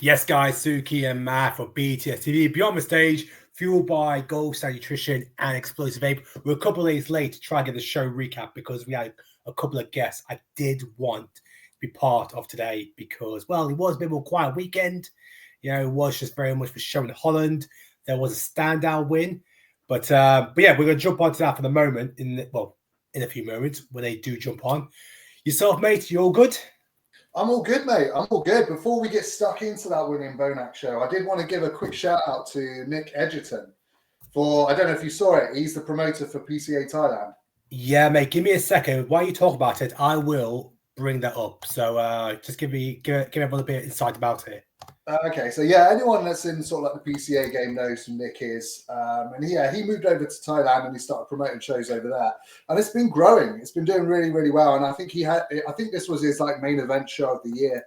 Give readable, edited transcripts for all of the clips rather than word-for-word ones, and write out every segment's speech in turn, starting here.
Yes, guys, Suki and Matt for BTS TV. Beyond the stage, fueled by Gold Star Nutrition and Explosive Ape. We're a couple of days late to try and get the show recap because we had a couple of guests I did want to be part of today because, well, it was a bit more quiet weekend. You know, it was just very much for show in Holland. There was a standout win. But yeah, we're going to jump onto that for the moment, in a few moments when they do jump on. Yourself, mate, you all good? I'm all good, mate. I'm all good. Before we get stuck into that William Bonac show, I did want to give a quick shout out to Nick Edgerton for, I don't know if you saw it, he's the promoter for PCA Thailand. Yeah, mate, give me a second. While you talk about it, I will bring that up. So just give everyone a bit of insight about it. Okay, so yeah, anyone that's in sort of like the PCA game knows who Nick is. And he moved over to Thailand and he started promoting shows over there. And it's been growing. It's been doing really, really well. And I think this was his like main event show of the year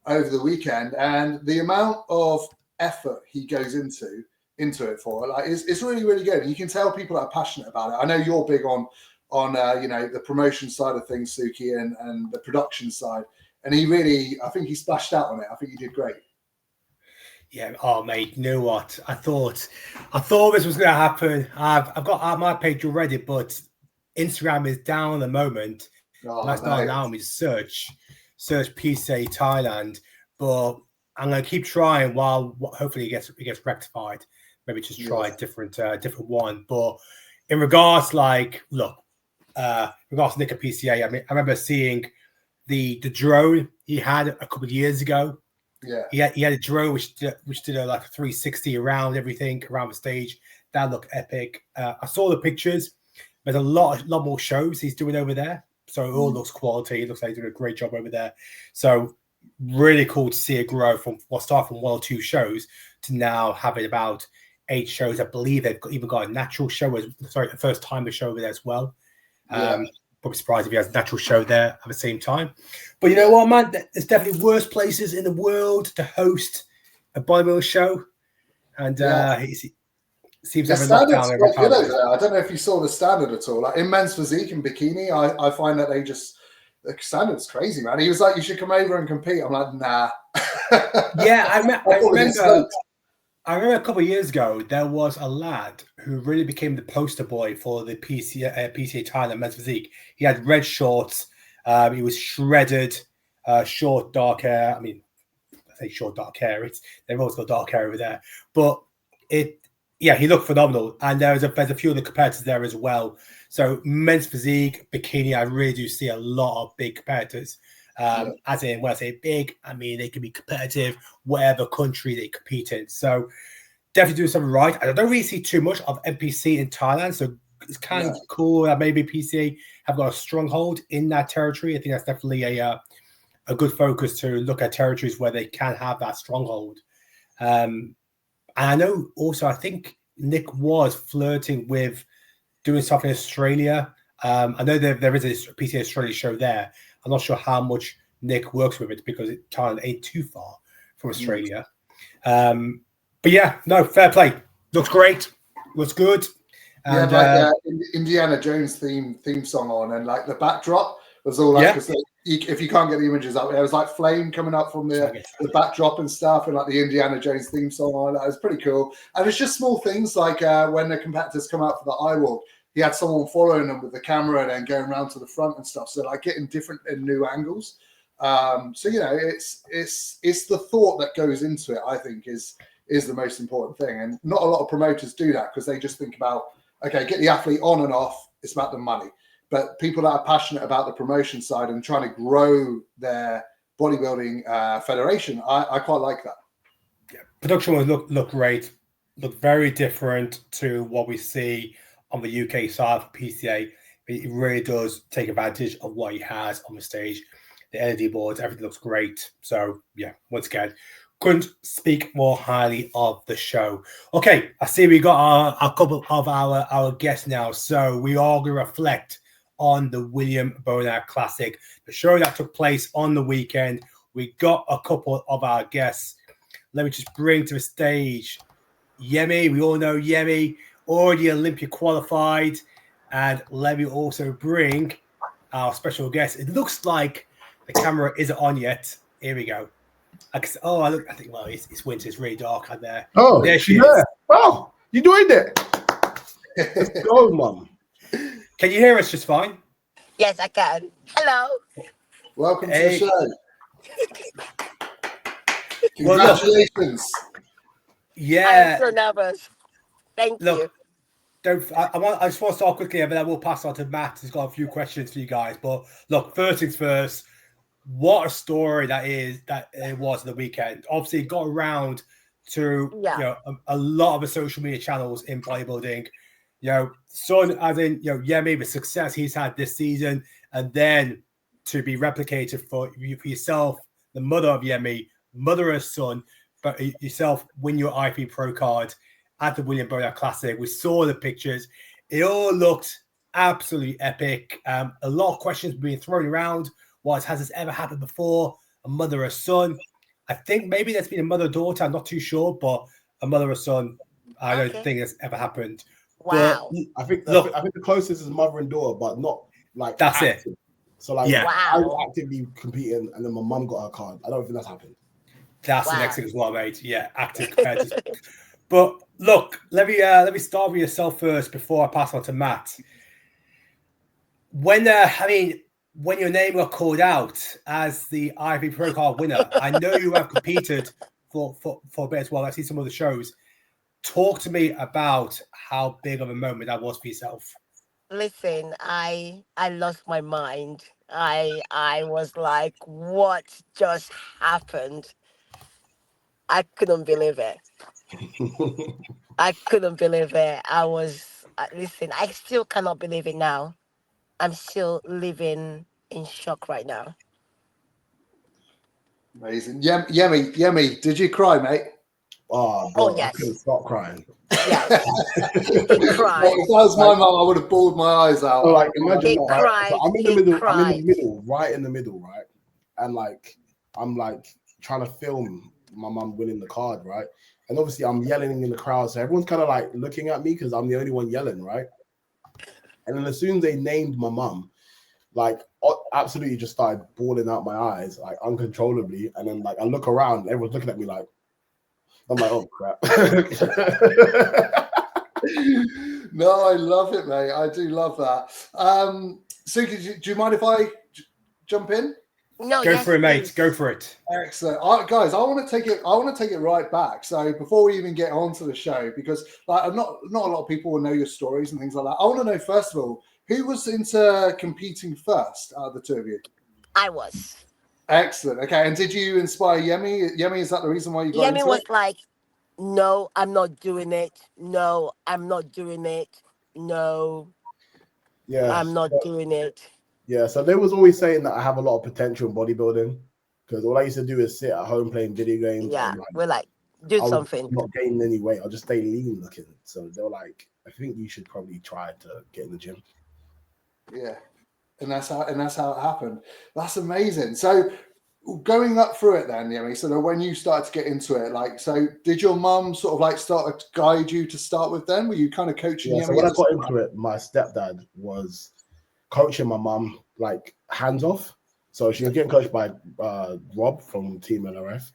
over the weekend. And the amount of effort he goes into it for, like, it's really, really good. And you can tell people that are passionate about it. I know you're big on the promotion side of things, Suki, and the production side. And I think he splashed out on it. I think he did great. Yeah. Oh, mate. You know what? I thought this was going to happen. I've got my page already, but Instagram is down at the moment. That's not allowing me to search PCA Thailand. But I'm going to keep trying while hopefully it gets rectified. Maybe just try a different one. But in regards, regards to Nick at PCA, I mean, I remember seeing the drone he had a couple of years ago. Yeah, he had a drone which did like a 360 around everything around the stage. That looked epic. I saw the pictures. There's a lot more shows he's doing over there, so it all looks quality. It looks like he's doing a great job over there. So really cool to see it grow from start from 1 or 2 shows to now having about 8 shows. I believe they've even got a natural show a first timer show over there as well. Probably surprised if he has a natural show there at the same time. But you know what, man? There's definitely worse places in the world to host a bodybuilding show. And he seems to have a lockdown every time. I don't know if you saw the standard at all. Like in men's physique and bikini, I find that the standard's crazy, man. He was like, you should come over and compete. I'm like, nah. Yeah, I remember a couple of years ago, there was a lad who really became the poster boy for the PCA Thailand men's physique. He had red shorts. He was shredded, short, dark hair. I mean, I say short, dark hair. They've always got dark hair over there. But he looked phenomenal. And there's a few of the competitors there as well. So men's physique, bikini, I really do see a lot of big competitors. As in, when I say big, I mean they can be competitive whatever country they compete in. So definitely doing something right. I don't really see too much of NPC in Thailand, so it's kind of cool that maybe PCA have got a stronghold in that territory. I think that's definitely a good focus to look at territories where they can have that stronghold. And I know also, I think Nick was flirting with doing stuff in Australia. I know there is a PCA Australia show there. I'm not sure how much Nick works with it because Thailand ain't too far from Australia. But yeah, no, fair play. Looks great. Looks good. And, Indiana Jones theme song on, and like the backdrop was all like, if you can't get the images up, there was like flame coming up from the backdrop and stuff, and like the Indiana Jones theme song on. That was pretty cool. And it's just small things like when the competitors come out for the eye walk, he had someone following them with the camera and then going around to the front and stuff. So like getting different and new angles. So you know, it's the thought that goes into it, I think, is the most important thing. And not a lot of promoters do that because they just think about, okay, get the athlete on and off. It's about the money. But people that are passionate about the promotion side and trying to grow their bodybuilding federation, I quite like that. Yeah, production will look great. Look very different to what we see on the UK side for PCA. It really does take advantage of what he has on the stage. The LED boards, everything looks great. So yeah, once again, couldn't speak more highly of the show. Okay, I see we got a couple of our guests now. So we are going to reflect on the William Bonac Classic, the show that took place on the weekend. We got a couple of our guests. Let me just bring to the stage Yemi. We all know Yemi, already Olympia qualified. And let me also bring our special guest. It looks like the camera isn't on yet. Here we go. I think, well, it's winter. It's really dark out there. Oh, there she is. Wow, you doing it? Let's go, Mum. Can you hear us just fine? Yes, I can. Hello. Welcome to the show. I'm Congratulations. so nervous. Thank you. I just want to start quickly, and then I will pass on to Matt, who's got a few questions for you guys. But look, first things first, what a story that it was the weekend. Obviously, it got around to a lot of the social media channels in bodybuilding. Son, as in Yemi, the success he's had this season, and then to be replicated for yourself, the mother of Yemi, mother of son, but yourself win your IFBB Pro card at the William Bonac Classic. We saw the pictures. It all looked absolutely epic. A lot of questions being thrown around. Has this ever happened before? A mother or son? I think maybe there's been a mother-daughter. I'm not too sure, but a mother or son, I don't think it's ever happened. Wow. But I think the closest is mother and daughter, but not like that's active. it. So I was actively competing, and then my mum got her card. I don't think that's happened. That's the next thing as well, mate. Yeah, active compared to. But look, let me start with yourself first before I pass on to Matt. When your name got called out as the IFBB Pro card winner, I know you have competed for a bit as well. I've seen some of the shows. Talk to me about how big of a moment that was for yourself. Listen, I lost my mind. I was like, what just happened? I couldn't believe it. I couldn't believe it. Listen, I still cannot believe it now. I'm still living in shock right now. Amazing. Yemi, did you cry, mate? Oh yes. I couldn't stop crying. Yeah. He cried. Well, if that was my mum, I would have bawled my eyes out. So, like, imagine he cried. So I'm in the middle, right in the middle, right? And I'm trying to film my mum winning the card, right? And obviously I'm yelling in the crowd, so everyone's kind of like looking at me because I'm the only one yelling, right? And then as soon as they named my mum, absolutely just started bawling out my eyes, like uncontrollably. And then I look around, everyone's looking at me like, I'm like, oh crap. No, I love it, mate. I do love that. Suki, do you mind if I jump in? No, go for it, mate. Go for it. Excellent, guys. I want to take it right back. So before we even get onto the show, because not a lot of people will know your stories and things like that. I want to know first of all, who was into competing first out of the two of you? I was. Excellent. Okay, and did you inspire Yemi? Yemi, is that the reason why you got into it? Yemi was like, no, I'm not doing it. No, I'm not doing it. No, I'm not doing it. Yeah, so they was always saying that I have a lot of potential in bodybuilding because all I used to do is sit at home playing video games. Yeah, we're like, do something. I'm not gaining any weight. I'll just stay lean looking. So they were like, I think you should probably try to get in the gym. Yeah. And that's how it happened. That's amazing. So going up through it then, Yemi, so when you started to get into it, so did your mum sort of start to guide you to start with then? Were you kind of coaching Yemi? So when I got into it, my stepdad was coaching my mum hands off. So she was getting coached by Rob from Team NRF.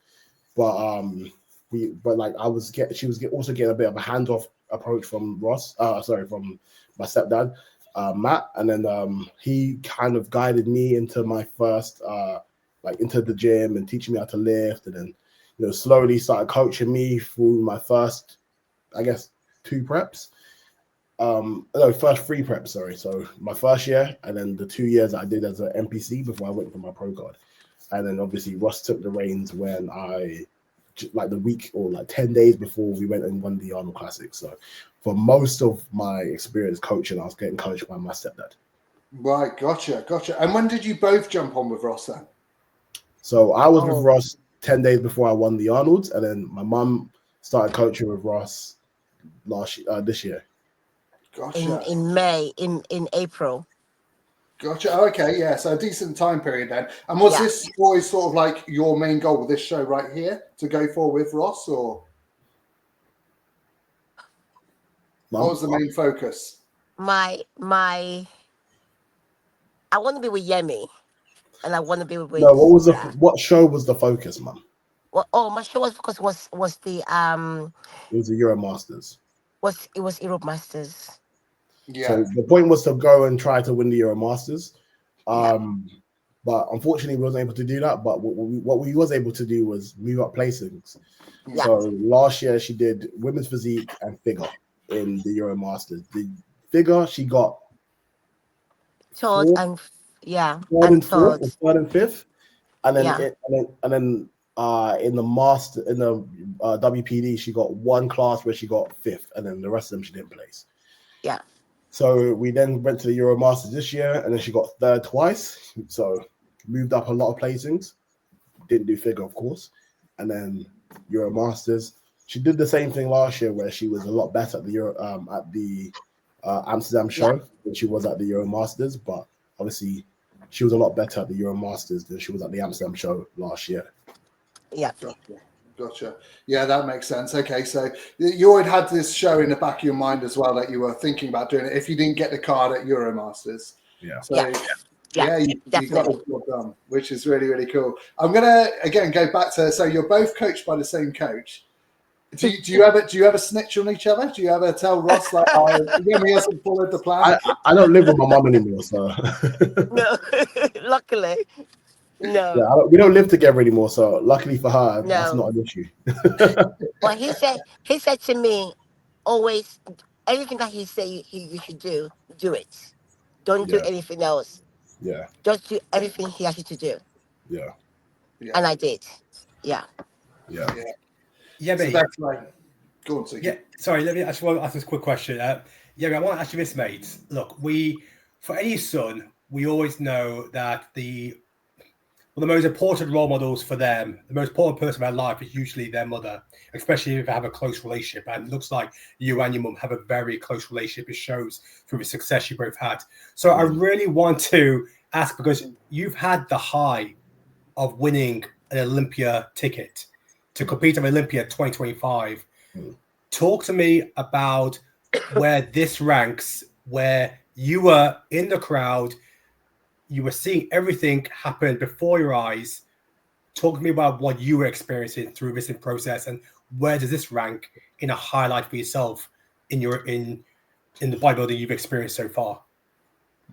But she was also getting a bit of a hands off approach from from my stepdad. Matt, and then he kind of guided me into my first into the gym and teaching me how to lift, and then slowly started coaching me through my first, I guess, first 3 preps, sorry. So my first year, and then the 2 years I did as an NPC before I went for my pro card. And then obviously Ross took the reins when the week or 10 days before we went and won the Arnold Classic. So for most of my experience coaching, I was getting coached by my stepdad. Right, gotcha. And when did you both jump on with Ross then? So I was with Ross 10 days before I won the Arnold's, and then my mum started coaching with Ross this year. Gotcha. In May, in April. Gotcha. Okay, yeah. So a decent time period then. And was this always sort of your main goal with this show right here to go for with Ross, or what was the main focus? I want to be with Yemi, and I want to be with. No, what show was the focus, Mum? Well, oh, my show was because was the It was the Euro Masters. it was Europe Masters. Yeah. So the point was to go and try to win the Euro Masters. But unfortunately, we wasn't able to do that. But what we was able to do was move up placings. Yeah. So last year she did women's physique and figure in the Euro Masters. The figure she got Third fourth, and third and fourth, third. or third and fifth, and then Yeah. in the master in the WPD she got one class where she got fifth, and then the rest of them she didn't place. Yeah. So we then went to the Euro Masters this year, and then she got third twice. So moved up a lot of placings. Didn't do figure, of course, and then Euro Masters. She did the same thing last year, where she was a lot better at the Amsterdam show than she was at the Euro Masters. But obviously, she was a lot better at the Euro Masters than she was at the Amsterdam show last year. Yeah. Gotcha. Yeah, that makes sense. Okay, so you already had this show in the back of your mind as well that you were thinking about doing it if you didn't get the card at Euromasters. Yeah. So you got it done, which is really, really cool. I'm gonna again go back to, so you're both coached by the same coach. Do you ever snitch on each other? Do you ever tell Ross like, he hasn't followed the plan? I don't live with my mom anymore, so No, luckily. No. yeah, we don't live together anymore. So luckily for her, that's not an issue. Well, he said to me, always, anything that he say you should do it. Don't do anything else. Yeah. Just do everything he asked you to do. Yeah. And I did. Yeah. Yeah. Yeah, so mate. that's right. Go on, Siggy. Yeah, sorry. Let me actually ask this quick question. Yeah, I want to ask you this, mate. Look, for any son, we always know that the most important role models for them, the most important person in their life is usually their mother, especially if they have a close relationship. And it looks like you and your mum have a very close relationship. It shows through the success you both had. So I really want to ask, because you've had the high of winning an Olympia ticket to compete at Olympia 2025. Talk to me about where this ranks, where you were in the crowd, you were seeing everything happen before your eyes. Talk to me about what you were experiencing through this process, and where does this rank in a highlight for yourself in the bodybuilding you've experienced so far?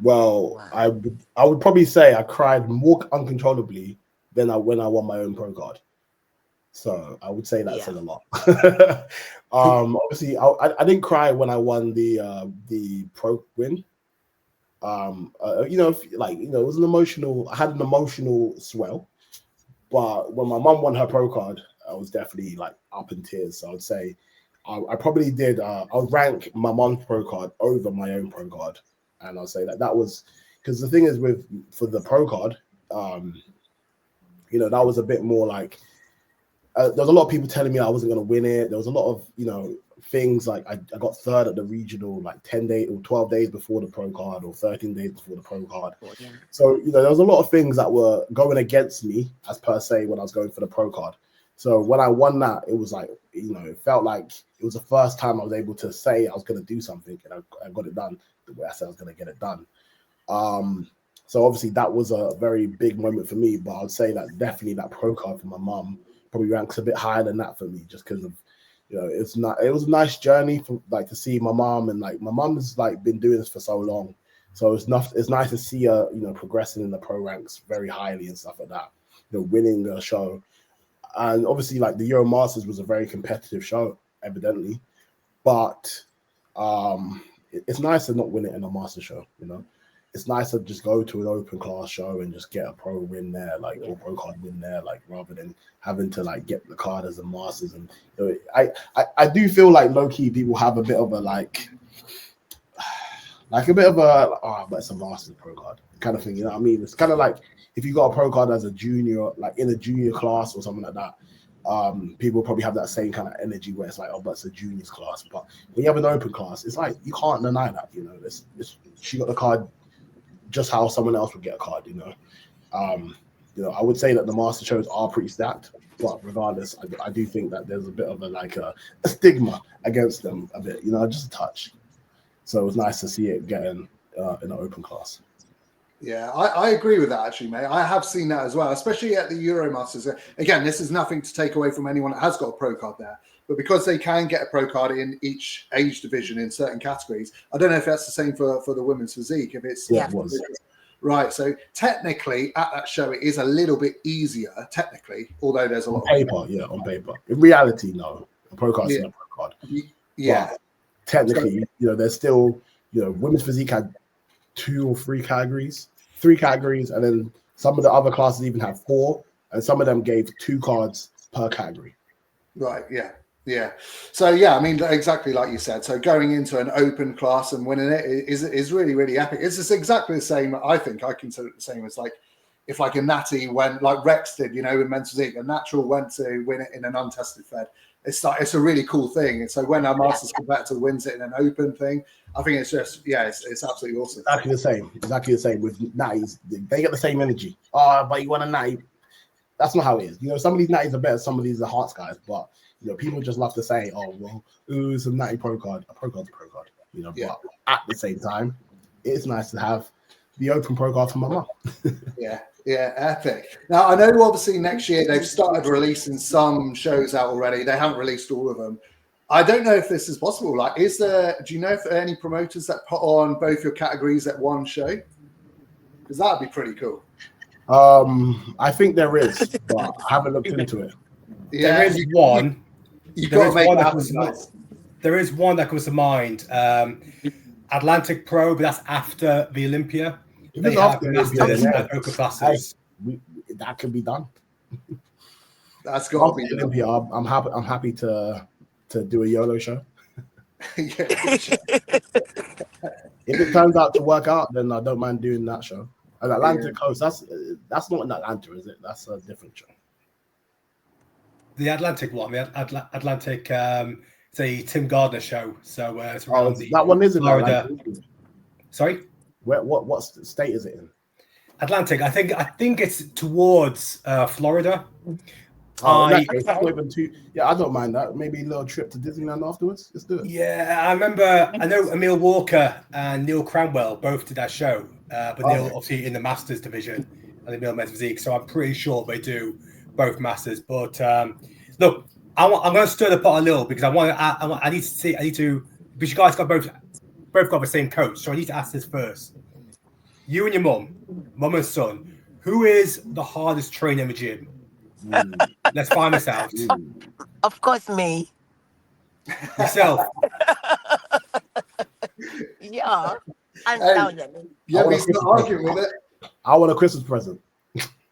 Well, I would probably say I cried more uncontrollably than when I won my own pro card. So I would say that said a lot. Obviously, I didn't cry when I won the pro win. It was an emotional. I had an emotional swell, but when my mum won her pro card, I was definitely like up in tears. So I would say I probably did. I would rank my mum's pro card over my own pro card, and I'll say that was because the thing is for the pro card, that was a bit more like. There was a lot of people telling me I wasn't going to win it. There was a lot of, things like I got third at the regional, like 10 days or 12 days before the pro card, or 13 days before the pro card. So, there was a lot of things that were going against me as per se when I was going for the pro card. So when I won that, it was like, it felt like it was the first time I was able to say I was going to do something, and I got it done the way I said I was going to get it done. So obviously that was a very big moment for me, but I'd say that definitely that pro card for my mum probably ranks a bit higher than that for me, just because of, it was a nice journey for to see my mom, and my mom has been doing this for so long. So it's nice to see her, progressing in the pro ranks very highly and stuff like that, winning the show. And obviously the Euro Masters was a very competitive show, evidently, but it's nice to not win it in a master show, It's nice to just go to an open class show and just get a pro win there, or pro card win there, rather than having to get the card as a masters. And I do feel like low key people have a bit of a but it's a masters pro card kind of thing, you know what I mean? It's kind of like if you got a pro card as a junior, in a junior class or something like that. People probably have that same kind of energy where it's but it's a juniors class. But when you have an open class, it's you can't deny that, she got the card just how someone else would get a card, I would say that the master shows are pretty stacked, but regardless, I do think that there's a bit of a stigma against them a bit, just a touch. So it was nice to see it getting in an open class. Yeah, I agree with that actually, mate. I have seen that as well, especially at the Euromasters. Again, this is nothing to take away from anyone that has got a pro card there, but because they can get a pro card in each age division in certain categories, I don't know if that's the same for the women's physique. If it's it was. Right, so technically at that show it is a little bit easier, technically, although there's a lot on paper, on paper. In reality, no. A pro card's not a pro card. Yeah. But technically, there's still, women's physique had 2 or 3 categories, and then some of the other classes even have 4, and some of them gave 2 cards per category. Right, yeah. So yeah, I mean, exactly like you said. So going into an open class and winning it is really, really epic. It's just exactly the same. I think I consider it the same as like if like a natty went like Rex did, in men's physique, a natural went to win it in an untested fed. It's a really cool thing. And so when our Masters competitor wins it in an open thing, I think it's just it's absolutely awesome. Exactly the same with natties. They get the same energy. Oh, but you want a natty? That's not how it is. Some of these natties are better. Some of these are hearts guys, but people just love to say, "Oh, well, it's a natty pro card. A pro card's a pro card." But at the same time, it's nice to have the open pro card for my mum. Yeah, epic. Now, I know obviously next year they've started releasing some shows out already. They haven't released all of them. I don't know if this is possible. Like, do you know if there are any promoters that put on both your categories at one show? Because that would be pretty cool. I think there is, but I haven't looked into it. Yeah, there is one. There is one that comes to mind. Atlantic Pro, but that's after the Olympia. They have masters and open classes. That can be done. That's got to be Olympia. I'm happy to do a YOLO show. If it turns out to work out, then I don't mind doing that show. And Atlantic Coast, that's not in Atlanta, is it? That's a different show. The Atlantic one, the Atlantic, it's a Tim Gardner show. So it's around that one is in Florida. Sorry, what state is it in? Atlantic. I think it's towards Florida. I don't mind that. Maybe a little trip to Disneyland afterwards. Let's do it. Yeah, I know Emil Walker and Neil Cranwell both did that show, but Neil obviously in the Masters division and the Emil Men's Physique, so I'm pretty sure they do both Masters. But look, I'm going to stir the pot a little because I need to because you guys got both got the same coach, so I need to ask this first. You and your mum and son, who is the hardest trainer in the gym? Let's find this out. Of course, me. Yourself. Yeah. I'm telling you. Yeah, he's not arguing with it. I want a Christmas present.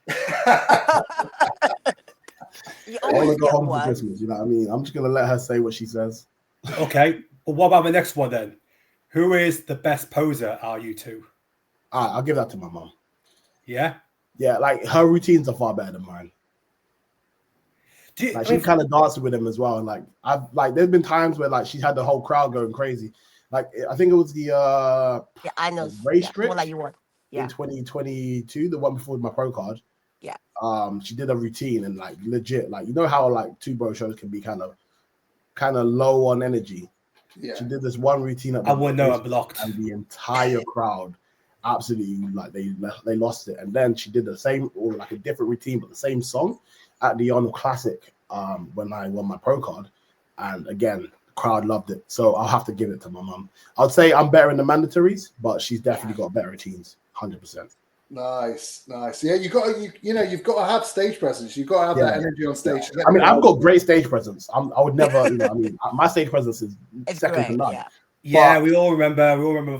I want to go home for Christmas. You know what I mean? I'm just going to let her say what she says. Okay. Well, what about the next one then? Who is the best poser? Are you two? I'll give that to my mom. Yeah? Yeah, like her routines are far better than mine. She kind of dances with him as well, and there's been times where she's had the whole crowd going crazy. Like I think it was the I know race strip in 2022, the one before my pro card. Yeah. She did a routine and legit, how 2 bro shows can be kind of low on energy. Yeah. She did this one routine at I wouldn't know I blocked, and the entire crowd absolutely they lost it. And then she did the same or a different routine but the same song at the NPC Classic when I won my pro card, and again the crowd loved it. So I'll have to give it to my mum. I'd say I'm better in the mandatories, but she's definitely got better routines, 100%. Nice. Yeah, you've got to have stage presence. You've got to have that energy on stage. I mean, I've got great stage presence. I would never, my stage presence is second to none. Yeah, we all remember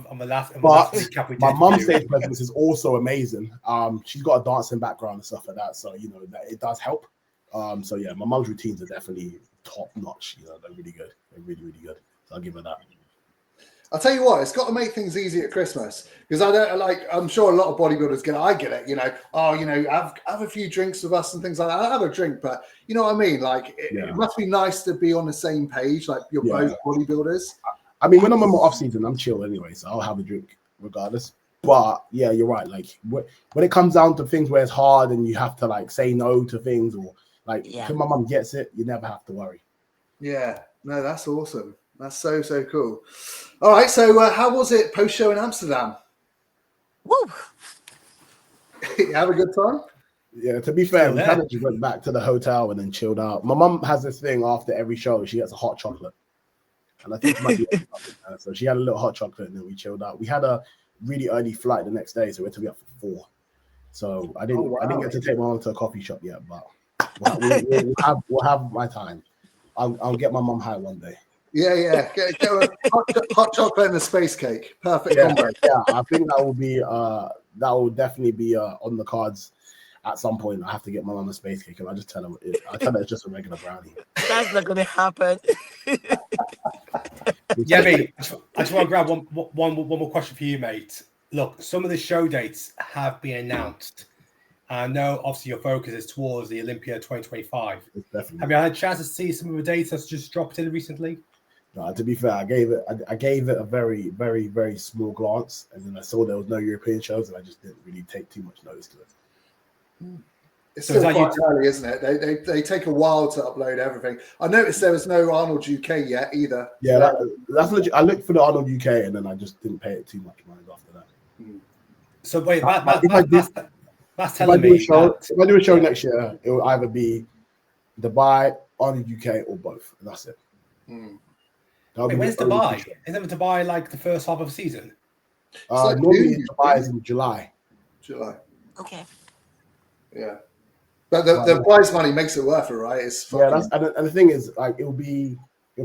on the last. My mum's stage presence is also amazing. She's got a dancing background and stuff like that, so that it does help. So yeah, my mum's routines are definitely top notch. They're really good. They're really, really good. So I'll give her that. I'll tell you what, it's got to make things easy at Christmas because I'm sure a lot of bodybuilders I get it. Have a few drinks with us and things like that. I have a drink, but you know what I mean. It must be nice to be on the same page. You're both bodybuilders. I mean, when I'm in my off season, I'm chill anyway, so I'll have a drink regardless. But yeah, you're right. When it comes down to things where it's hard and you have to say no to things or if my mum gets it, you never have to worry. Yeah, no, that's awesome. That's so cool. All right, so how was it post show in Amsterdam? Woo! You have a good time? Yeah, to be fair, we kind of just went back to the hotel and then chilled out. My mum has this thing after every show, she gets a hot chocolate. And I think she might be so she had a little hot chocolate and then we chilled out. We had a really early flight the next day, so we had to be up for 4. So I didn't get to take my mum to a coffee shop yet, but we'll have my time. I'll get my mum high one day. Yeah. Get a hot chocolate and a space cake. Perfect combo. Yeah, I think that will definitely be on the cards at some point. I have to get my mum a space cake, and I just tell her it's just a regular brownie. That's not gonna happen. Yeah, mate. I just want to grab one more question for you, mate. Look, some of the show dates have been announced. I know, obviously, your focus is towards the Olympia 2025. Have you had a chance to see some of the dates that's just dropped in recently? No, to be fair, I gave it a very, very, very small glance, and then I saw there was no European shows, and I just didn't really take too much notice to it. It's still quite early, isn't it? They take a while to upload everything. I noticed there was no Arnold UK yet either. Yeah, that's legit. I looked for the Arnold UK, and then I just didn't pay it too much mind after that. So wait, that's telling me if I do a show next year, it will either be Dubai, Arnold UK, or both. And that's it. Wait, when's Dubai? Isn't Dubai like the first half of the season? Normally Dubai is in July. Okay. Yeah. But the prize money makes it worth it, right? It's fucking... and the thing is, like, it'll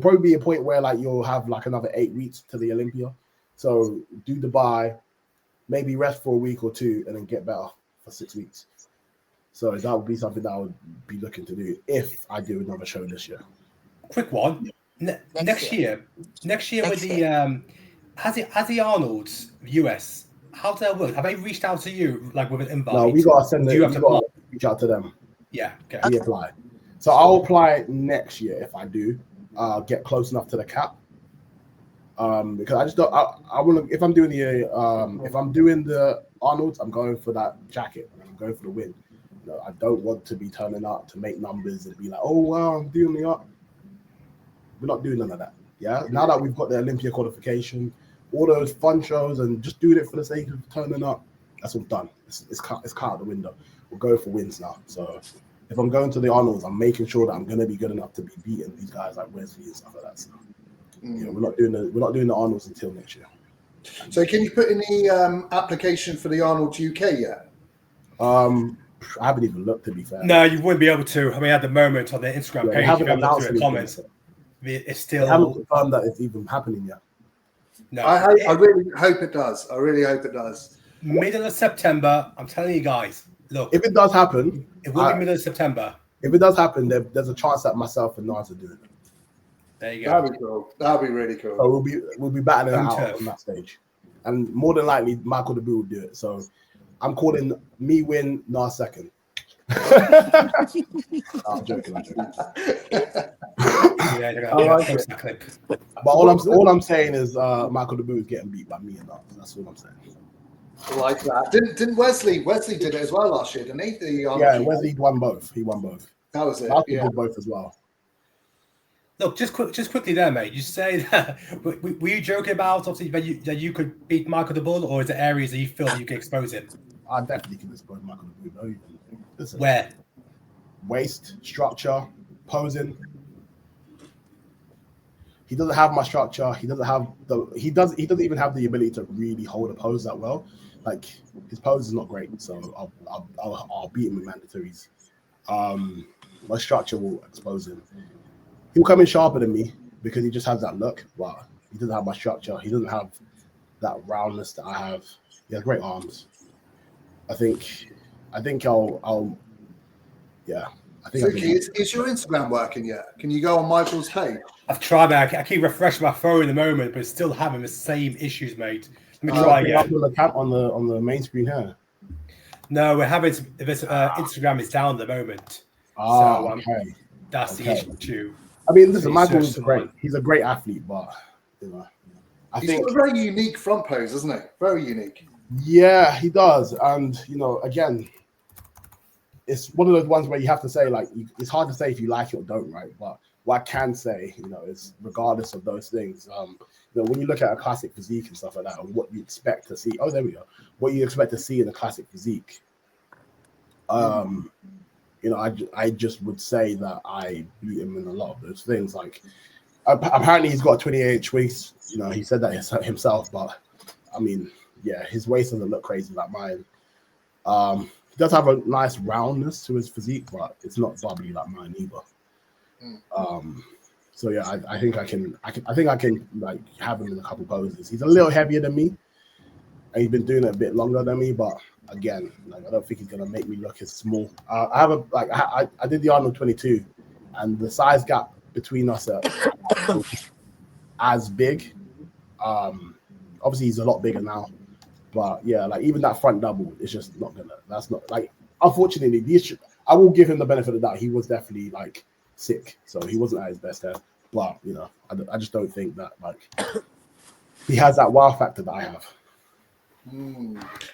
probably be a point where like you'll have like another 8 weeks to the Olympia. So do Dubai, maybe rest for a week or 2, and then get better for 6 weeks. So that would be something that I would be looking to do if I do another show this year. Quick one. Next year with the has the Arnold's US, how does that work? Have they reached out to you like with an invite? No, we gotta send it. You have to reach out to them. Yeah, okay. We apply. So I'll apply next year if I do get close enough to the cap. Because I just don't. I want to. If I'm doing the Arnold's, I'm going for that jacket. I'm going for the win. You know, I don't want to be turning up to make numbers and be like, oh wow, I'm doing the up. We're not doing none of that. Yeah. Now that we've got the Olympia qualification, all those fun shows, and just doing it for the sake of turning up, that's all done. It's cut out the window. We're going for wins now. So if I'm going to the Arnold's, I'm making sure that I'm going to be good enough to be beating these guys like Wesley and stuff like that. So, you know, we're not doing the Arnold's until next year. So can you put in the application for the Arnold UK yet? I haven't even looked, to be fair. No, you wouldn't be able to. I mean, at the moment on the Instagram page, you haven't announced the comments. It's still. They haven't confirmed that it's even happening yet. No, I really hope it does. I really hope it does. Middle of September. I'm telling you guys. Look, if it does happen, it will be middle of September. If it does happen, there's a chance that myself and Nars are doing it. There you go. That'd be cool. That'd be really cool. So we'll be battling it out on that stage, and more than likely Michael DeBoo will do it. So I'm calling me win, Nars second. I'm joking. But all I'm saying is Michael DeBoo is getting beat by me and Nars. That's what I'm saying. I like that. Didn't Wesley did it as well last year, didn't he? Wesley won both. He won both. That was it. Michael did both as well. Look, just quickly there, mate. You say that were you joking about obviously that you could beat Michael DeBoo, or is there areas that you feel that you can expose him? I definitely can expose Michael DeBoo. Listen, where? Waist, structure, posing. He doesn't have my structure. He doesn't even have the ability to really hold a pose that well. Like, his pose is not great, so I'll beat him with mandatories. My structure will expose him. He'll come in sharper than me because he just has that look, but he doesn't have my structure. He doesn't have that roundness that I have. He has great arms. I think I'll. Suki, is your Instagram working yet? Can you go on Michael's page? I've tried, man. I keep refreshing my phone in the moment, but it's still having the same issues, mate. Let me try again. On the main screen here. No, we're having Instagram is down at the moment. Okay. That's the issue. I mean, listen, Michael's great. He's a great athlete, but you know, he's got a very unique front pose, isn't it? Very unique. Yeah, he does, and you know, again, it's one of those ones where you have to say, like, it's hard to say if you like it or don't, right? But what I can say, you know, is regardless of those things, you know, when you look at a classic physique and stuff like that, and what you expect to see, there we go. What you expect to see in a classic physique, You know, I just would say that I beat him in a lot of those things. Like, apparently he's got a 28-inch waist. You know, he said that himself, but I mean, yeah, his waist doesn't look crazy like mine. He does have a nice roundness to his physique, but it's not bubbly like mine either. So yeah, I think I can like have him in a couple poses. He's a little heavier than me, and he's been doing it a bit longer than me, but again, like I don't think he's gonna make me look as small. I have a like I did the Arnold 22, and the size gap between us are as big. Obviously he's a lot bigger now, but yeah, like even that front double is just not gonna. That's not like. Unfortunately, I will give him the benefit of the doubt. He was definitely like sick, so he wasn't at his best there. But you know, I just don't think that like he has that wow factor that I have.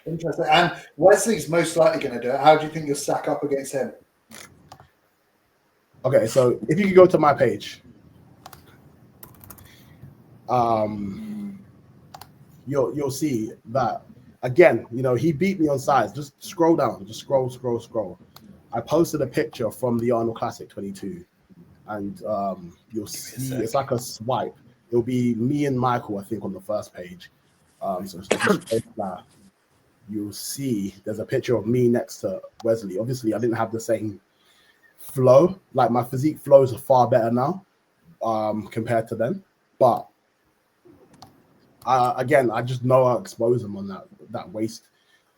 Interesting. And Wesley's most likely going to do it. How do you think you'll stack up against him? Okay, so if you could go to my page, you'll see that again. You know, he beat me on size. Just scroll down. Just scroll. I posted a picture from the Arnold Classic 22, and you'll see it's like a swipe. It'll be me and Michael, I think, on the first page. So that you'll see there's a picture of me next to Wesley. Obviously, I didn't have the same flow. Like my physique flows are far better now compared to then. But again, I just know I'll expose him on that waist.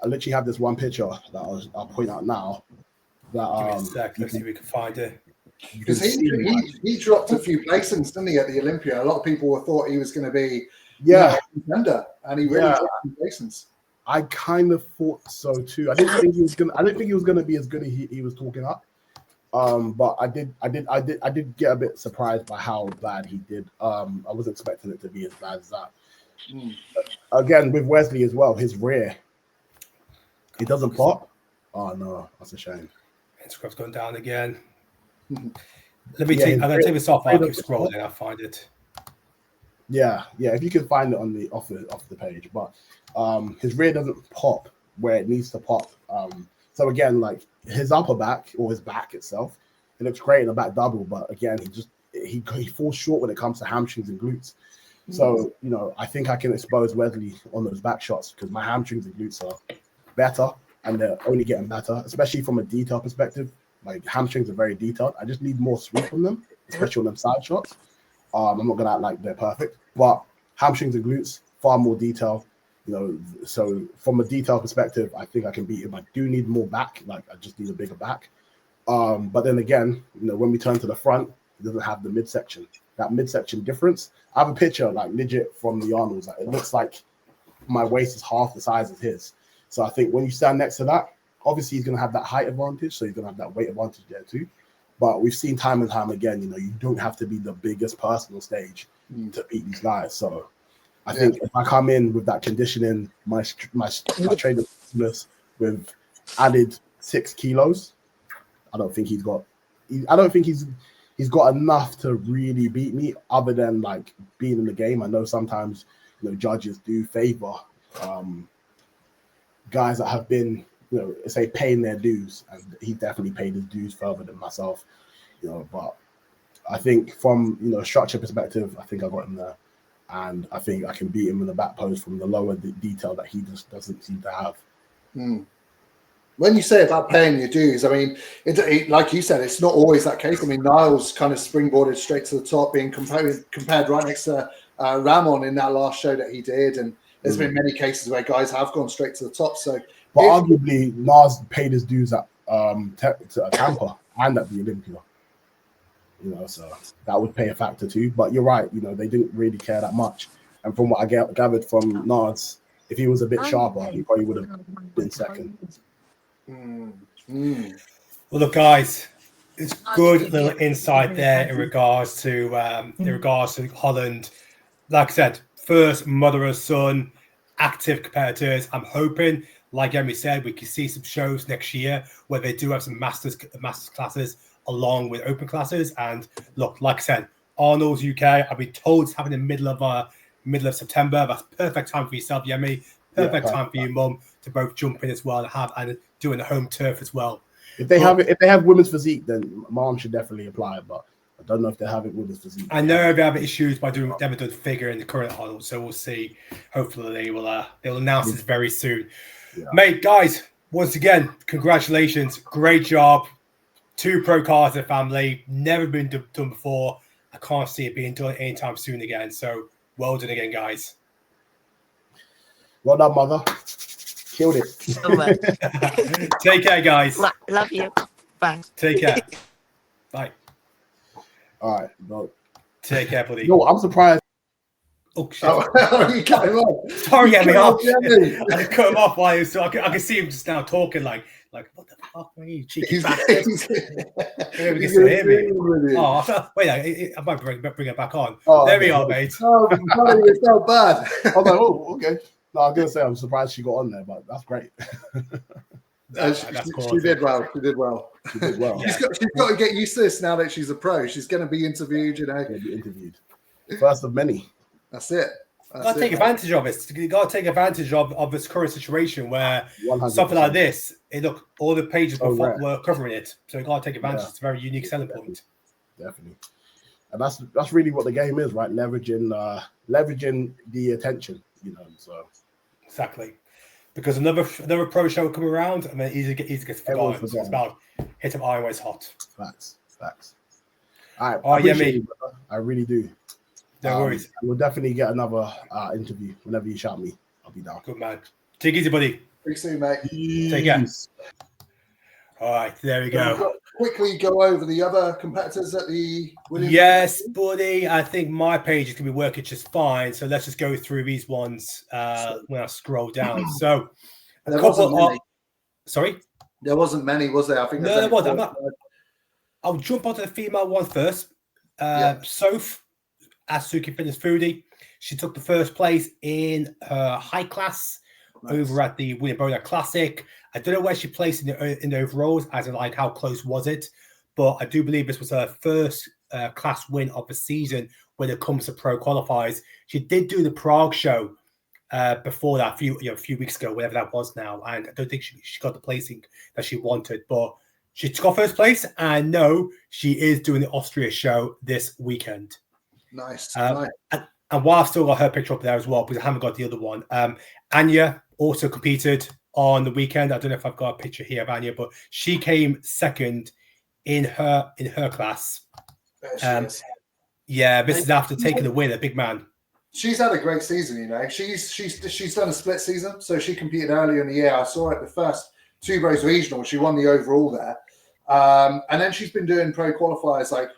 I literally have this one picture that I'll point out now. That give me a sec. Let's see if we can find it. Because he dropped a few placings, didn't he, at the Olympia? A lot of people thought he was going to be a contender, and he really dropped some placings. I kind of thought so too. I didn't think he was gonna be as good as he was talking up. But I did get a bit surprised by how bad he did. I wasn't expecting it to be as bad as that. Again, with Wesley as well, his rear, it doesn't pop. Oh no, that's a shame. Instagram's going down again. Let me take. I'm gonna take this off. I'll keep scrolling. I'll find it. Yeah. If you can find it on the off the page, but his rear doesn't pop where it needs to pop. So again, like his upper back or his back itself, it looks great in a back double, but again, he falls short when it comes to hamstrings and glutes. So you know, I think I can expose Wesley on those back shots because my hamstrings and glutes are better, and they're only getting better, especially from a detail perspective. Like hamstrings are very detailed. I just need more sweep on them, especially on them side shots. I'm not gonna act like they're perfect, but hamstrings and glutes far more detail. You know, so from a detail perspective, I think I can beat him. I do need more back, like I just need a bigger back. But then again, you know, when we turn to the front, it doesn't have the midsection. That midsection difference. I have a picture like legit from the Arnold's. Like, it looks like my waist is half the size of his. So I think when you stand next to that, obviously he's gonna have that height advantage, so he's gonna have that weight advantage there too. But we've seen time and time again, you know, you don't have to be the biggest person on stage to beat these guys. So I think if I come in with that conditioning, my training with added 6 kilos, I don't think he's got enough to really beat me, other than like being in the game. I know sometimes, you know, judges do favor guys that have been, you know, say paying their dues, and he definitely paid his dues further than myself, you know. But I think from, you know, structure perspective, I think I got him there, and I think I can beat him in the back pose from the lower detail that he just doesn't seem to have. When you say about paying your dues, I mean, it, like you said, it's not always that case. I mean, Niles kind of springboarded straight to the top, being compared right next to Ramon in that last show that he did, and there's been many cases where guys have gone straight to the top. So, but arguably, Nas paid his dues at Tampa and at the Olympia. You know, so that would play a factor too. But you're right. You know, they didn't really care that much. And from what I gathered from Nas, if he was a bit sharper, he probably would have been second. Well, look, guys, it's good little insight there in regards to Holland. Like I said, first mother and son, active competitors. I'm hoping, like Emmy said, we can see some shows next year where they do have some masters classes along with open classes. And look, like I said, Arnold's UK. I've been told it's happening in the middle of September. That's perfect time for yourself, Yemi. Perfect time for you, Mum, to both jump in as well and doing the home turf as well. If they have women's physique, then mom should definitely apply. But I don't know if they have it women's physique. I know they have issues by doing never done figure in the current model, so we'll see. Hopefully they'll announce this very soon. Yeah. Mate, guys, once again, congratulations, great job. 2 pro cards in the family, never been done before. I can't see it being done anytime soon again. So well done again, guys. Well done, mother. Killed it. So much. Take care, guys. Love you. Bye. Take care. Bye. All right, bro. Take care, buddy. No, I'm surprised. Oh shit! You cut him off. Sorry, get me off. I just cut him off while he was talking. I can see him just now talking like what the fuck are you, cheeky bastard? Hear me. Oh, wait, I might bring it back on. Oh, there we are, mate. Oh, it's so bad. I was like, oh, okay. No, I was gonna say I'm surprised she got on there, but that's great. She did well. She did well. She did well. She's got to get used to this now that she's a pro. She's going to be interviewed, you know. Be interviewed. First of many. That's it. Got to take advantage of it. You got to take advantage of this current situation where 100%. Something like this, look, all the pages were covering it. So you got to take advantage. Yeah. It's a very unique selling point. Definitely. And that's really what the game is, right? Leveraging the attention, you know. So exactly. Because another pro show will come around and then easily gets forgotten. So it's about hit him iron when it's hot. Facts. All right. I appreciate you, brother. I really do. No worries. We'll definitely get another interview whenever you shout me. I'll be down. Good man. Take it easy, buddy. Speak soon, mate. Take care. All right, there we go. Quickly go over the other competitors at the William. Yes, buddy. I think my page is going to be working just fine. So let's just go through these ones when I scroll down. So there wasn't many. Sorry? There wasn't many, was there? I think no, there wasn't. I'll jump onto the female one first. Soph, Asuki Fitness Foodie. She took the first place in her high class over at the William Bonac Classic. I don't know where she placed in the overalls, as in like how close was it, but I do believe this was her first class win of the season when it comes to pro qualifiers. She did do the Prague show before that, a few weeks ago, whatever that was now, and I don't think she got the placing that she wanted, but she got first place, and no, she is doing the Austria show this weekend. Nice. And while I've still got her picture up there as well, because I haven't got the other one, Anya also competed on the weekend. I don't know if I've got a picture here of Anya, but she came second in her class. Yeah, this is after taking the win, a big man. She's had a great season, you know. She's done a split season, so she competed earlier in the year. I saw her at the first Two Bros Regional. She won the overall there, and then she's been doing pro qualifiers. Like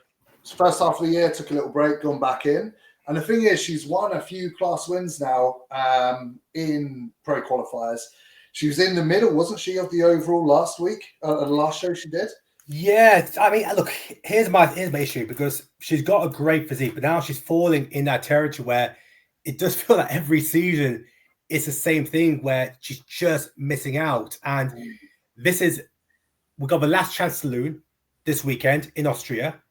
first half of the year, took a little break, gone back in. And the thing is, she's won a few class wins now in pro qualifiers. She was in the middle, wasn't she, of the overall last week, the last show she did? Yeah, I mean, look, here's my issue, because she's got a great physique, but now she's falling in that territory where it does feel like every season it's the same thing where she's just missing out. And we've got the last chance saloon this weekend in Austria.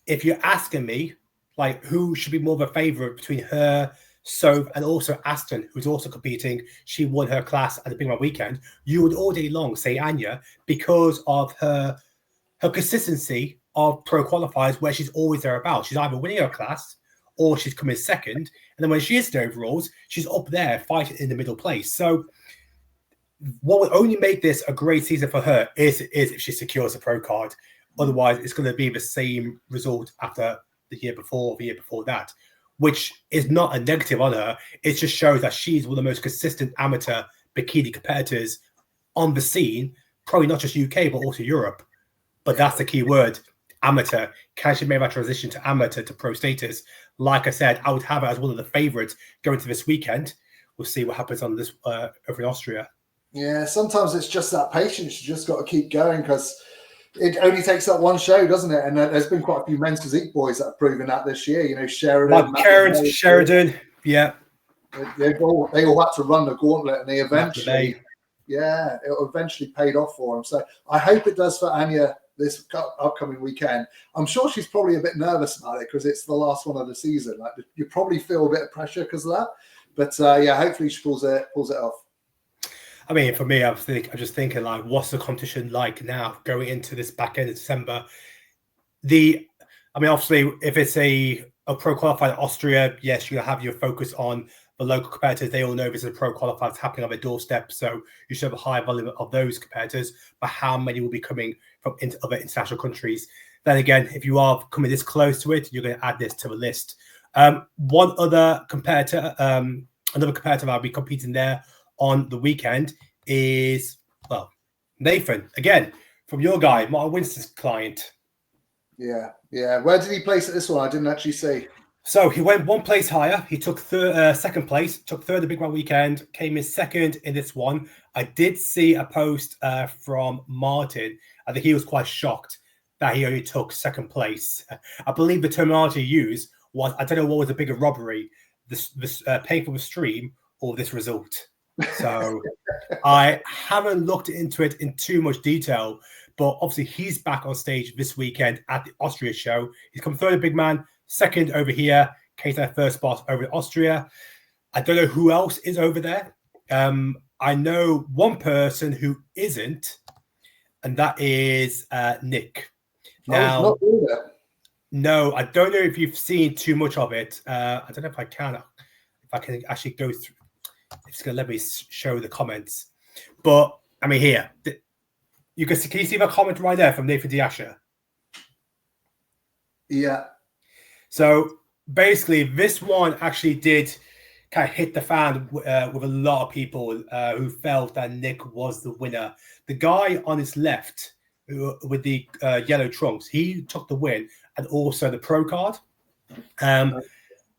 If you're asking me, like, who should be more of a favorite between her, Soph, and also Aston, who's also competing? She won her class at the beginning of the weekend. You would all day long say Anya because of her consistency of pro qualifiers, where she's always thereabouts. She's either winning her class or she's coming second. And then when she is in overalls, she's up there fighting in the middle place. So what would only make this a great season for her is if she secures a pro card. Otherwise, it's going to be the same result after the year before, the year before that, which is not a negative on her. It just shows that she's one of the most consistent amateur bikini competitors on the scene, probably not just UK, but also Europe. But that's the key word, amateur. Can she make that transition to amateur to pro status? Like I said, I would have her as one of the favorites going to this weekend. We'll see what happens on this over in Austria. Yeah, sometimes it's just that patience. You just got to keep going, because it only takes that one show, doesn't it? And there's been quite a few men's physique boys that have proven that this year. You know, Sheridan, Sheridan, yeah. They all had to run the gauntlet, and they eventually, it eventually paid off for them. So I hope it does for Anya this upcoming weekend. I'm sure she's probably a bit nervous about it because it's the last one of the season. Like, you probably feel a bit of pressure because of that. But hopefully she pulls it off. I mean, for me, I'm just thinking like, what's the competition like now going into this back end of December? I mean, obviously, if it's a pro qualified Austria, yes, you have your focus on the local competitors. They all know this is a pro qualified that's happening on their doorstep, so you should have a high volume of those competitors. But how many will be coming from other international countries? Then again, if you are coming this close to it, you're going to add this to the list. One other competitor, another competitor I'll be competing there on the weekend is, well, Nathan, again, from your guy, Martin Winston's client. Yeah. Where did he place at this one? I didn't actually see. So he went one place higher. He took second place, took third the Big One weekend, came in second in this one. I did see a post from Martin. I think he was quite shocked that he only took second place. I believe the terminology used was, I don't know what was a bigger robbery, this paying for the stream or this result. So I haven't looked into it in too much detail, but obviously he's back on stage this weekend at the Austria show. He's come third, big man, second over here, came to that first spot over in Austria. I don't know who else is over there. I know one person who isn't, and that is Nick. Now, no, I don't know if you've seen too much of it. I don't know if I can actually go through. It's going to let me show the comments. But, I mean, here, can you see my comment right there from Nathan Diasha? Yeah. So, basically, this one actually did kind of hit the fan with a lot of people who felt that Nick was the winner. The guy on his left with the yellow trunks, he took the win and also the pro card.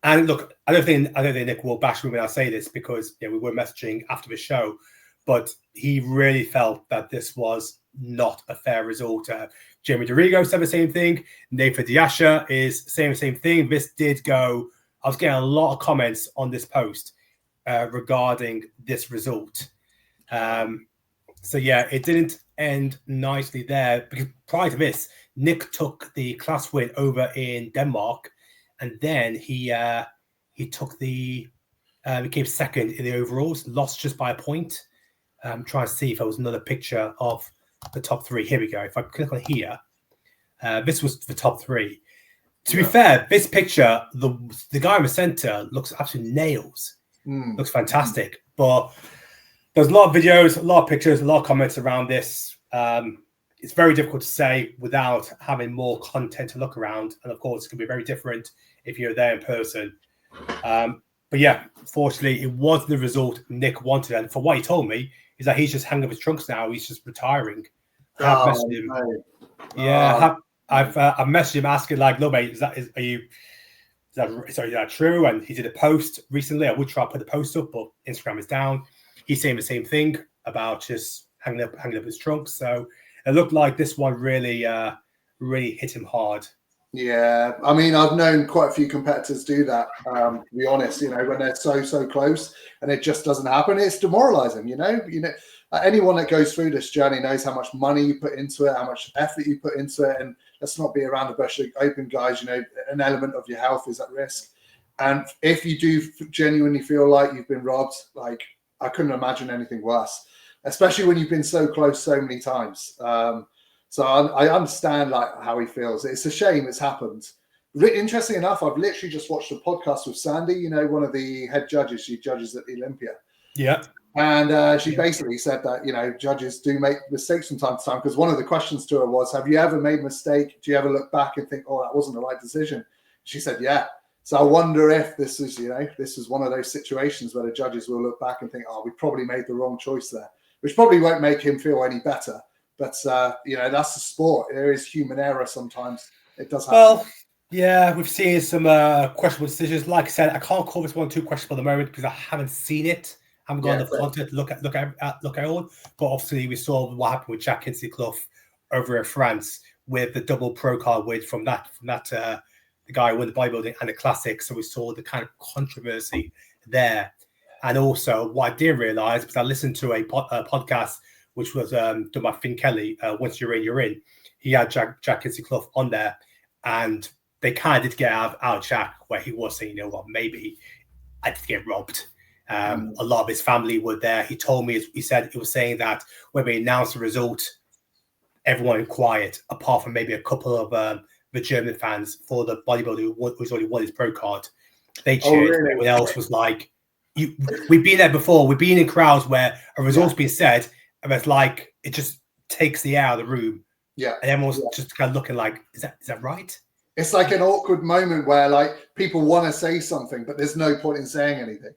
And look, I don't think Nick will bash me when I say this because we were messaging after the show, but he really felt that this was not a fair result. Jamie DeRigo said the same thing. Nathan Diasha is saying the same thing. This did go. I was getting a lot of comments on this post regarding this result. So yeah, it didn't end nicely there because prior to this, Nick took the class win over in Denmark. And then he took he came second in the overalls, lost just by a point. I'm trying to see if there was another picture of the top three. Here we go. If I click on here, this was the top three. To be fair, this picture, the guy in the center looks absolutely nails. Looks fantastic. But there's a lot of videos, a lot of pictures, a lot of comments around this. It's very difficult to say without having more content to look around. And of course, it can be very different if you're there in person. But yeah, fortunately, it wasn't the result Nick wanted. And for what he told me, is that he's just hanging up his trunks now. He's just retiring. I've messaged him. I've messaged him asking, like, look, mate, is that true? And he did a post recently. I would try to put the post up, but Instagram is down. He's saying the same thing about just hanging up his trunks. So it looked like this one really hit him hard. Yeah, I mean, I've known quite a few competitors do that. To be honest, when they're so close and it just doesn't happen, it's demoralizing. Anyone that goes through this journey knows how much money you put into it, how much effort you put into it, and let's not be around the bush. Open, guys. An element of your health is at risk, and if you do genuinely feel like you've been robbed, like I couldn't imagine anything worse, especially when you've been so close so many times. So I understand like how he feels. It's a shame it's happened. Interesting enough, I've literally just watched a podcast with Sandy, one of the head judges. She judges at the Olympia. Yeah. And she basically said that, judges do make mistakes from time to time, because one of the questions to her was, have you ever made a mistake? Do you ever look back and think, oh, that wasn't the right decision? She said, yeah. So I wonder if this is, this is one of those situations where the judges will look back and think, oh, we probably made the wrong choice there, which probably won't make him feel any better. But, that's the sport. There is human error sometimes. It does happen. Well, yeah, we've seen some questionable decisions. Like I said, I can't call this one too questionable at the moment because I haven't seen it. I haven't got the content to look at all. But obviously, we saw what happened with Jack Kinsey-Clough over in France with the double pro card win from that the guy who won the bodybuilding and the classic. So we saw the kind of controversy there. And also, what I did realize, because I listened to a podcast which was done by Finn Kelly, Once You're In, You're In. He had Jack Kinsey-Clough on there, and they kind of did get out of Jack, where he was saying, maybe I did get robbed. A lot of his family were there. He told me, he was saying that when we announced the result, everyone was quiet, apart from maybe a couple of the German fans for the bodybuilder who's already won his pro card. They cheered. Really? Everyone else was like, we've been there before. We've been in crowds where a result's been said, and it's like it just takes the air out of the room. Yeah. And everyone's just kind of looking like, is that right? It's like an awkward moment where like people want to say something, but there's no point in saying anything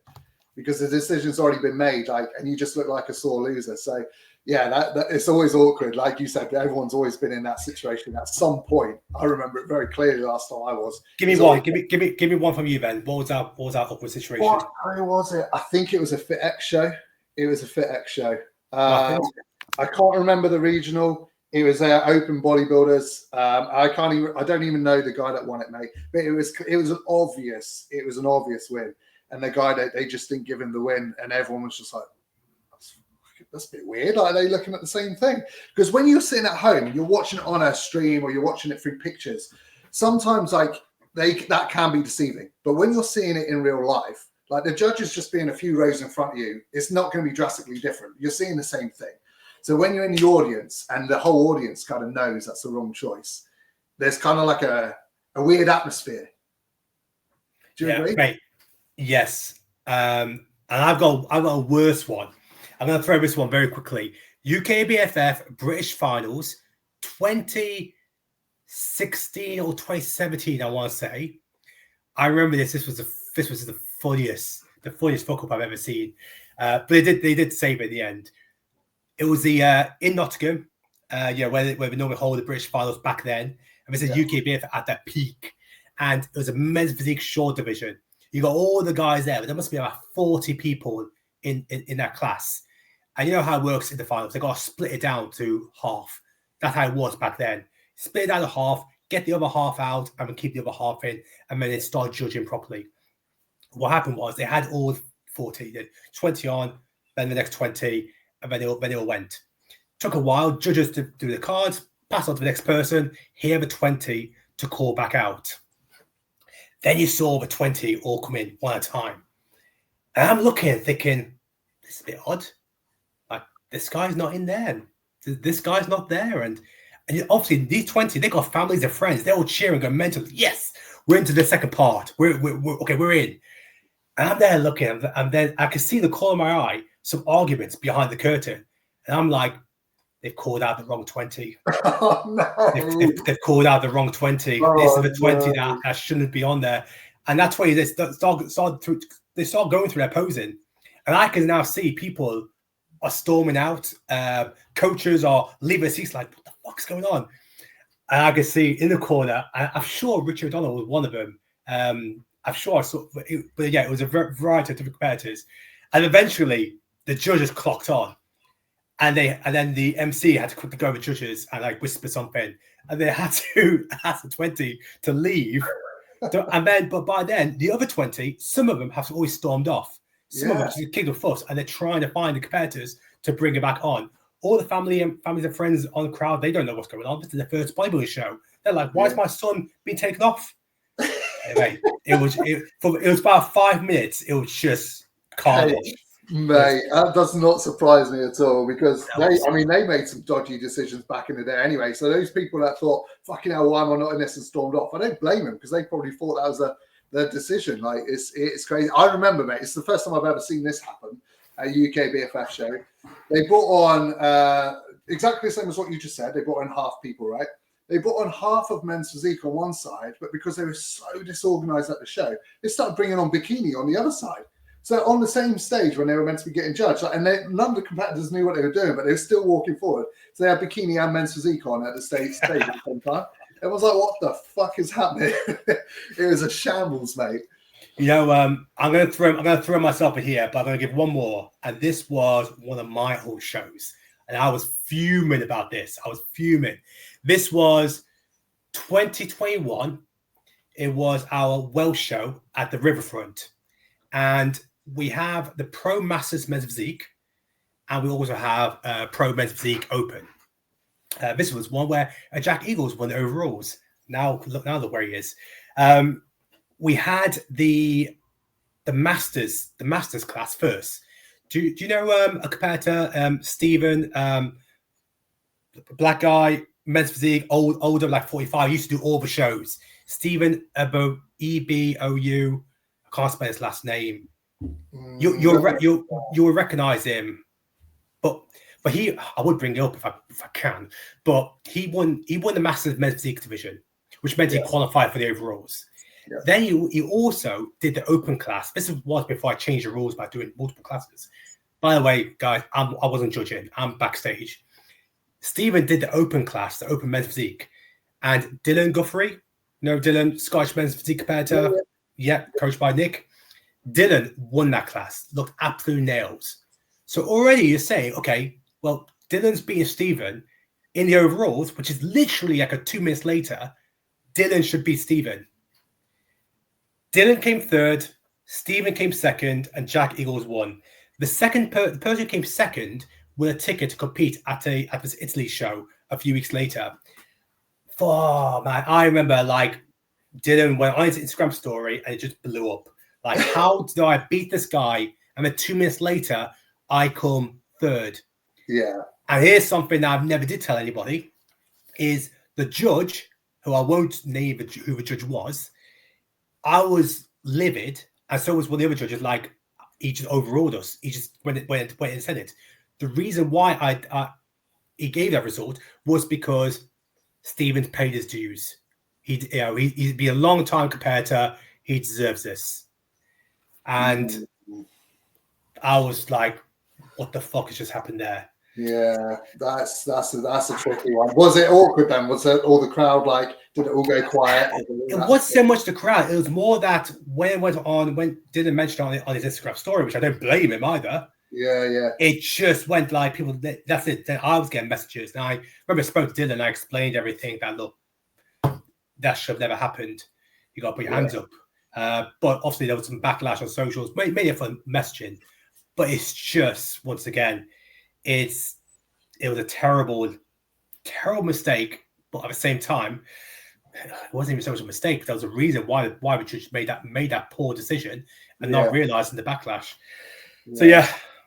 because the decision's already been made. Like, and you just look like a sore loser. So yeah, that it's always awkward. Like you said, everyone's always been in that situation at some point. I remember it very clearly last time I was. Give me one. Give me one from you, Ben. What was that awkward situation? What was it? I think it was a FitX show. It was a FitX show. I can't remember the regional. It was open bodybuilders. I don't even know the guy that won it, mate. But it was an obvious win. And the guy they just didn't give him the win, and everyone was just like, that's a bit weird. Like, are they looking at the same thing? Because when you're sitting at home, you're watching it on a stream or you're watching it through pictures. Sometimes like that can be deceiving. But when you're seeing it in real life, like the judges just being a few rows in front of you, it's not going to be drastically different. You're seeing the same thing. So when you're in the audience and the whole audience kind of knows that's the wrong choice, there's kind of like a weird atmosphere. Do you agree? Mate. Yes. And I've got a worse one. I'm going to throw this one very quickly. UKBFF British Finals 2016 or 2017, I want to say. I remember this. This was the funniest fuck up I've ever seen. But they did save it at the end. It was the in Nottingham, where they normally hold the British Finals back then. And this is UKBF at their peak. And it was a men's physique short division. You got all the guys there, but there must be about 40 people in that class. And you know how it works in the finals. They got to split it down to half. That's how it was back then. Split it down to half, get the other half out, and then keep the other half in, and then they start judging properly. What happened was they had all 40, 20 on, then the next 20, and then they all went. Took a while, judges to do the cards, pass on to the next person, here the 20 to call back out. Then you saw the 20 all come in one at a time. And I'm looking, thinking, this is a bit odd. Like, this guy's not in there. This guy's not there. And obviously, these 20, they got families and friends. They're all cheering, going mental. Yes, we're into the second part. We're in. And I'm there looking, and then I can see in the corner of my eye some arguments behind the curtain. And I'm like, they've called out the wrong 20. Oh, no. They've called out the wrong 20. This is the 20 that shouldn't be on there. And that's why they start going through their posing. And I can now see people are storming out. Coaches are leaving seats like, what the fuck's going on? And I can see in the corner, I'm sure Richard O'Donnell was one of them. I'm sure I saw, but yeah, it was a variety of different competitors. And eventually the judges clocked on. And then the MC had to quickly go over the judges and like whisper something, and they had to ask the 20 to leave. But by then, the other 20, some of them have always stormed off. Some of them just kicked a fuss, and they're trying to find the competitors to bring it back on. All the families and friends on the crowd, they don't know what's going on. This is their first bodybuilding show. They're like, "Why is my son being taken off?" Anyway, it was about 5 minutes. It was just carnage. Mate, that does not surprise me at all because they made some dodgy decisions back in the day anyway. So those people that thought, fucking hell, why am I not in this and stormed off? I don't blame them because they probably thought that was their decision. Like it's crazy. I remember, mate, it's the first time I've ever seen this happen at a UK BFF show. They brought on exactly the same as what you just said. They brought on half people, right? They brought on half of men's physique on one side, but because they were so disorganized at the show, they started bringing on bikini on the other side. So on the same stage when they were meant to be getting judged, and none of the competitors knew what they were doing, but they were still walking forward. So they had bikini and men's physique on at the stage at the same time. It was like, what the fuck is happening? It was a shambles, mate. You know, I'm gonna throw myself in here, but I'm gonna give one more. And this was one of my old shows, and I was fuming about this. I was fuming. This was 2021. It was our Welsh show at the Riverfront, and we have the Pro Masters Men's Physique, and we also have Pro Men's Physique Open. This was one where Jack Eagles won the overalls. Now look where he is. We had the the masters class first. Do you know a competitor, Stephen, black guy, men's physique, older, like 45, used to do all the shows. Stephen Ebou, I can't spell his last name. You'll recognize him, but I would bring it up if I can. But he won the Masters men's physique division, which meant he qualified for the overalls. Yeah. Then he also did the open class. This was before I changed the rules by doing multiple classes. By the way, guys, I wasn't judging. I'm backstage. Stephen did the open class, the open men's physique, and Dylan Guthrie, Dylan, Scottish men's physique competitor, coached by Nick. Dylan won that class, looked absolute nails. So already you're saying, okay, well, Dylan's beating Stephen in the overalls, which is literally like 2 minutes later. Dylan should beat Stephen. Dylan came third, Stephen came second, and Jack Eagles won. The person who came second with a ticket to compete at this Italy show a few weeks later. Oh man, I remember Dylan went on his Instagram story and it just blew up. Like, how did I beat this guy? And then 2 minutes later, I come third. Yeah. And here's something that I've never did tell anybody: is the judge, who I won't name who the judge was. I was livid, and so was one of the other judges. Like, he just overruled us. He just went and said it. The reason why he gave that result was because Stevens paid his dues. He'd been a long time competitor. He deserves this. And I was like, "What the fuck has just happened there?" Yeah, that's a tricky one. Was it awkward then? Was it all the crowd did it all go quiet? It wasn't so much the crowd. It was more that when it went on, when didn't mention on his Instagram story, which I don't blame him either. Yeah. It just went like people. That's it. Then I was getting messages, and I remember I spoke to Dylan. And I explained everything. That look, that should have never happened. You got to put your hands up. But obviously there was some backlash on socials, mainly for messaging. But it's just, once again, it was a terrible mistake. But at the same time, it wasn't even so much a mistake. There was a reason why the judge made that poor decision and not realizing the backlash. So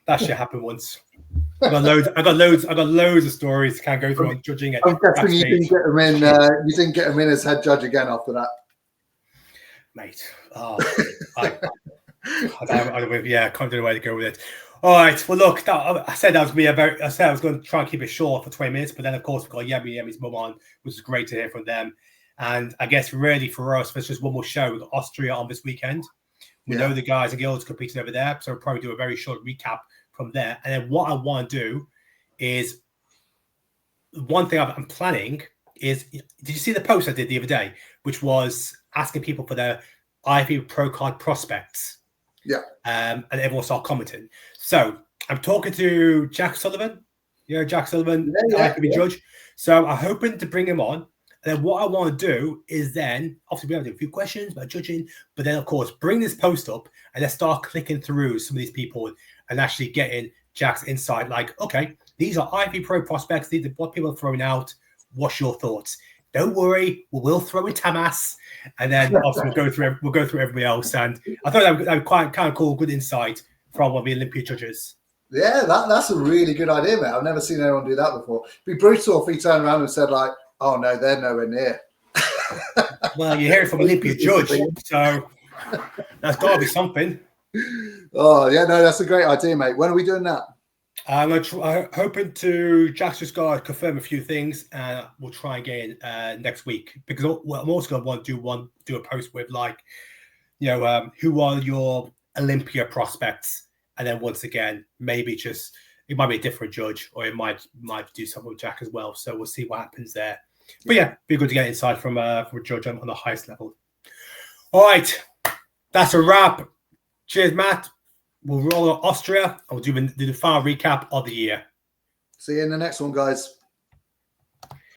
that shit happened once. I got loads of stories. Can't go through on judging it. I'm guessing you didn't get him in. You didn't get him in as head judge again after that, mate. I can't do a way to go with it. All right. Well, look, I said I was going to try and keep it short for 20 minutes, but then of course we've got Yemi's mum on, which is great to hear from them. And I guess really for us, there's just one more show. We've got Austria on this weekend. We know the guys and girls competing over there, so we'll probably do a very short recap from there. And then what I want to do is, one thing I'm planning is, did you see the post I did the other day, which was asking people for their IFBB Pro card prospects? Yeah. And everyone started commenting. So I'm talking to Jack Sullivan. Jack Sullivan, IFBB judge. So I'm hoping to bring him on. And then what I want to do is then, obviously we have to do a few questions about judging, but then of course bring this post up and then start clicking through some of these people and actually getting Jack's insight. Like, okay, these are IFBB Pro prospects. These are what people are throwing out. What's your thoughts? Don't worry, we'll throw in Tamas, and then obviously we'll go through everybody else. And I thought that was quite kind of cool, good insight from one of the Olympia judges. Yeah, that's a really good idea, mate. I've never seen anyone do that before. It'd be brutal if he turned around and said "Oh no, they're nowhere near." Well, you hear it from Olympia judge, so that's got to be something. Oh yeah, no, that's a great idea, mate. When are we doing that? I'm hoping to Jack's just got to confirm a few things, and we'll try again next week, because I'm also going to want to do a post with who are your Olympia prospects, and then once again maybe just it might be a different judge, or it might do something with Jack as well. So we'll see what happens there. But yeah, be good to get insight from a judge on the highest level. All right, that's a wrap. Cheers, Matt. We'll roll on Austria and we'll do the final recap of the year. See you in the next one, guys.